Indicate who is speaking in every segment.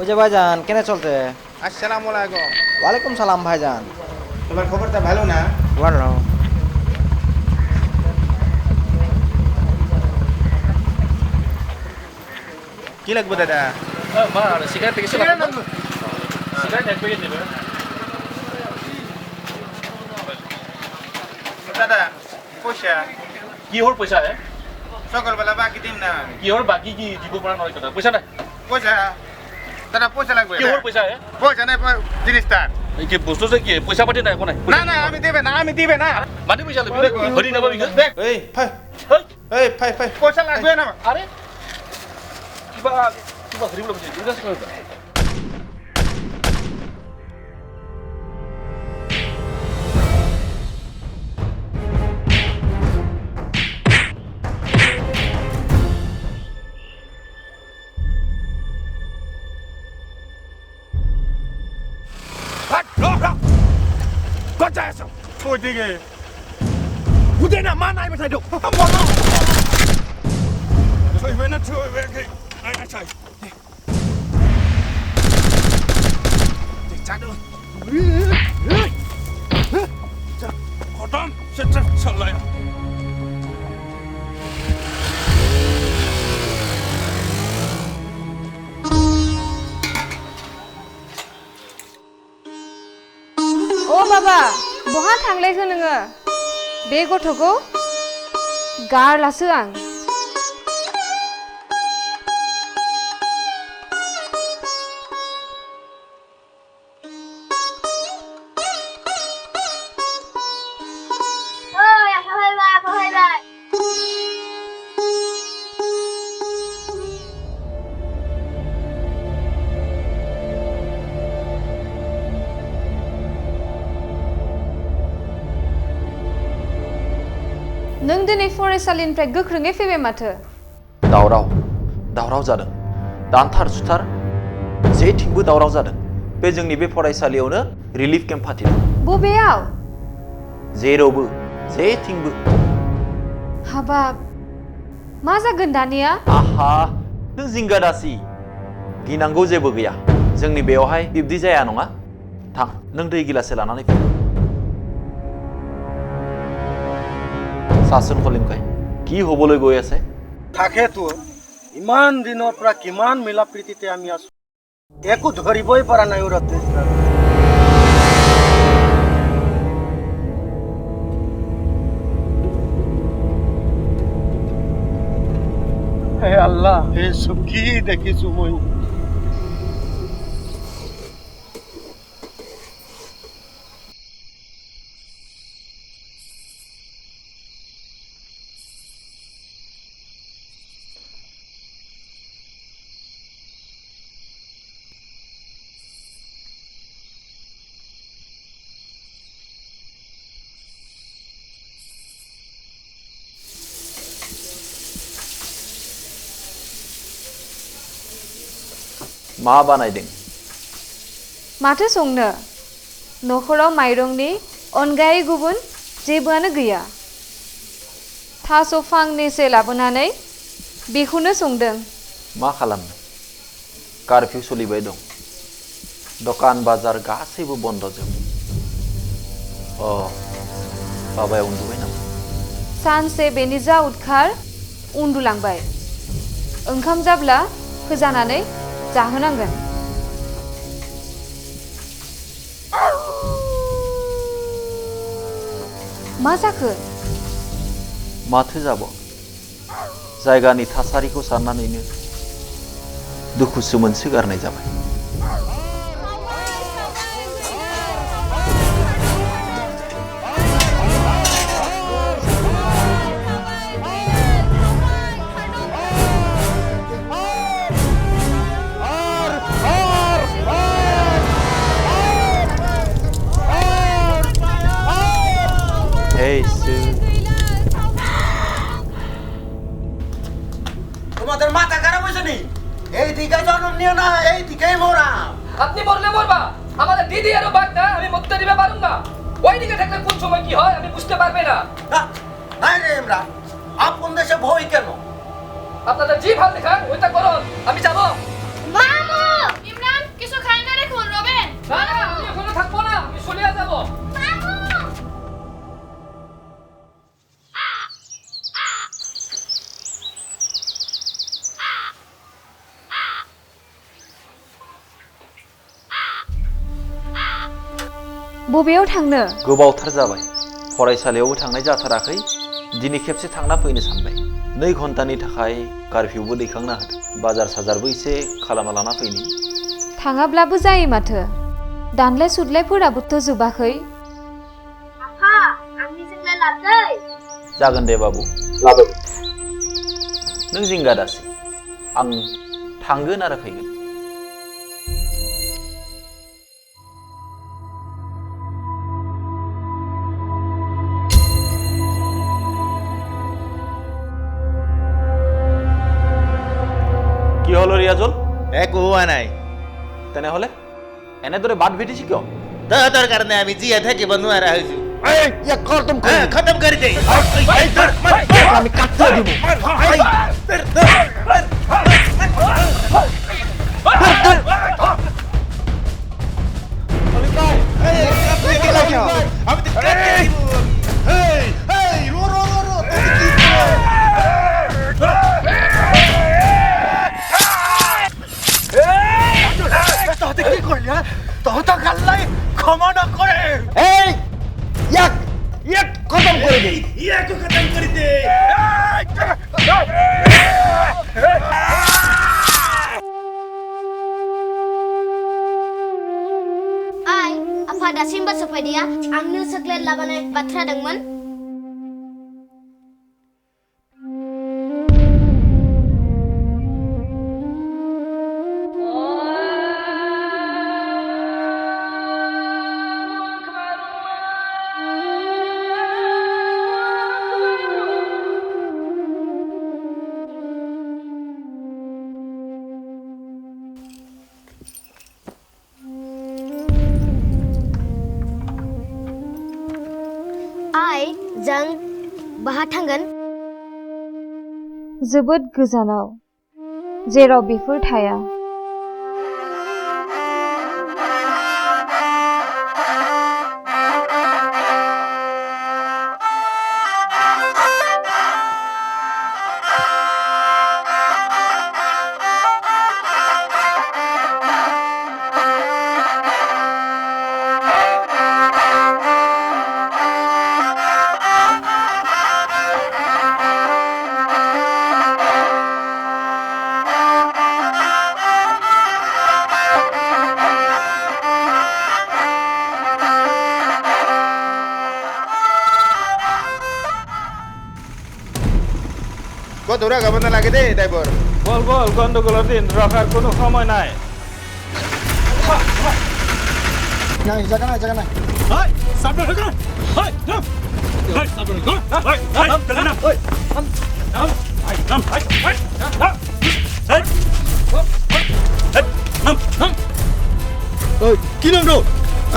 Speaker 1: যে ভাইজান কেনে চলতে?
Speaker 2: আসসালামু আলাইকুম।
Speaker 1: ওয়ালাইকুম সালাম ভাইজান।
Speaker 2: তোমার খবরটা ভালো না?
Speaker 1: ভালো।
Speaker 2: কি লাগবে দাদা?
Speaker 3: মা সিগারেট প্যাকেট সিগারেট এক প্যাকেট নেবে।
Speaker 2: দাদা পয়সা
Speaker 3: কিহৰ পইচা হে?
Speaker 2: সকালবেলা বাকি দিম না।
Speaker 3: কিহৰ বাকী কি দিব পৰা নহয় কথা পইচা নাই।
Speaker 2: পয়সা দাদা পয়সা লাগবে।
Speaker 3: কিহৰ পইচা হে?
Speaker 2: পয়সা নাই জিনিস তার।
Speaker 3: এই কি বস্তু যে কি পইচা পাতি নাই একো নাই।
Speaker 2: না আমি দিবে না।
Speaker 3: মাটি পইচা লবি ধৰি নাপাবি
Speaker 2: দেখ ফাই পয়সা লাগবে না।
Speaker 3: আরে কিবা ধৰিবলৈ কৈছে ইংৰাজী কৈছে।
Speaker 2: Putih.
Speaker 3: Udah nak mana ai masai duk.
Speaker 2: Thôi về nó thôi về cái. Ai sai. Chết rồi. Khotan, chết lại.
Speaker 4: Oh Baba, बहा थांलायखो नोङो? बे गथ'खौ गारलासो आं। नों दिनै फरायसालिनिफ्राय गोख्रोङै फैबाय माथो?
Speaker 5: दावराव जादों। दानथार सुथार जेथिंबो दावराव जादों। बे जोंनि बे फरायसालियावनो रिलिफ केम्प फाथिदों।
Speaker 4: बबेयाव?
Speaker 5: जेरावबो जेथिंबो।
Speaker 4: हाबाब मा जागोन दानिया?
Speaker 5: आहा नों जिंगा दासि गिनांगौ जेबो गैया। जोंनि बेयावहाय बिब्दि जाया नङा। थां नों दै गिलासे लानानै फै। শাসন কলিমকাই কি হবলৈ গৈ আছে?
Speaker 6: থাকেতো ইমান দিনৰ পৰা কিমান মিলা প্ৰীতিতে আমি আছো, একো ধৰিবই পৰা নাই ওরা। হে আল্লাহ, এই সব কি দেখিছো মই।
Speaker 5: मा बानायदों?
Speaker 4: माथो संनो? नखराव माइरंनि अनगायै गुबुन जेबोआनो गैया। थास' फांनैसो लाबोनानै बेखौनो संदों।
Speaker 5: मा खालामनो? कारफिउ सोलिबाय दं। दखान बाजार गासैबो बन्दजोब। बाबाया उन्दुबाय नामा?
Speaker 4: सानसे बेनि जा उदखार उन्दुलांबाय। ओंखाम जाब्ला फोजानानै जाहोनांगोन। मा जाखो?
Speaker 5: माथो जाब? जायगानि थासारिखौ साननानैनो दुखुसो मोनसोगारनाय जाबाय।
Speaker 6: তোমাদের মাথা খারাপ হয়েছে নি? এই দিকে জন্ম নিও না, এই দিকেই মরা।
Speaker 7: আপনি মরলে মরবা, আমাদের দিদি আর বাদ না, আমি মুক্তি দিতে পারুম না। ওই দিকে থাকলে কোন সময় কি হয় আমি বুঝতে পারবে না।
Speaker 6: নাই রে ইমরান, আপন দেশে ভয় কেন?
Speaker 7: আপনাদের জি ভাল দেখান ওইটা করুন, আমি যাব।
Speaker 4: মামু, ইমরান बबेयाव थांनो
Speaker 5: गोबावथार जाबाय फरायसालियावबो थांनाय जाथाराखै दिनै खेबसे थांना फैनो सानबाय 2 घन्टानि थाखाय कारफिउबो दैखांना होदों बाजार साजारबो एसे खालामना लाना फैनि
Speaker 4: थाङाब्लाबो जायो माथो दानलाय सुदलायफोराबोथ' जोबाखै
Speaker 8: आफा आंनिजोंलाय लाबदै
Speaker 5: जागोन दे बाबु लाबोगोन नों जिंगा दासि आं थांगोन आरो फैगोन কি হলো রিয়াজুল
Speaker 2: একো হোৱা নাই
Speaker 5: তেনেহলে এনেদৰে বাট ভিটিছি কিয়
Speaker 2: তহঁতৰ কাৰণে আমি জীয়াই থাকিব নোৱাৰা হৈছো
Speaker 6: খতম
Speaker 2: খতম কৰি দে
Speaker 6: আমি কাটতে দিব তহঁতে কি কৰিলি তহঁতক আল্লাই ক্ষমা নকৰে ইয়াক খতম কৰি দে
Speaker 2: ইয়াকো খতম কৰি দে
Speaker 8: Ay, apa dasimba sampai dia? Angnu sekalian laban batra dengman. Ay, jang baha थांगोन
Speaker 4: जोबोद गोजानाव जेराव बेफोर थाया
Speaker 2: কত দূরা গাবো না লাগে দে ড্রাইভার
Speaker 3: বল বল গন্ডগোলের দিন রাখার কোনো সময় নাই
Speaker 6: নাই জায়গা নাই কি নাম নো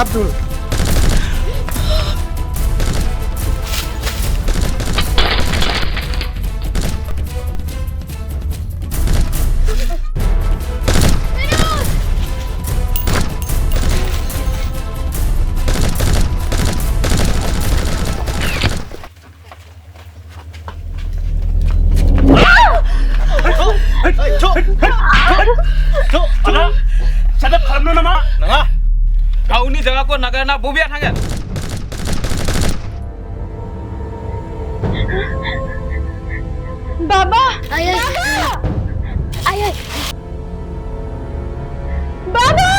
Speaker 6: Abdul
Speaker 3: sadap kalamno nama nanga gauni jaga ko nagarna bobia thangen
Speaker 4: बाबा
Speaker 8: ay ay ay ay
Speaker 4: बाबा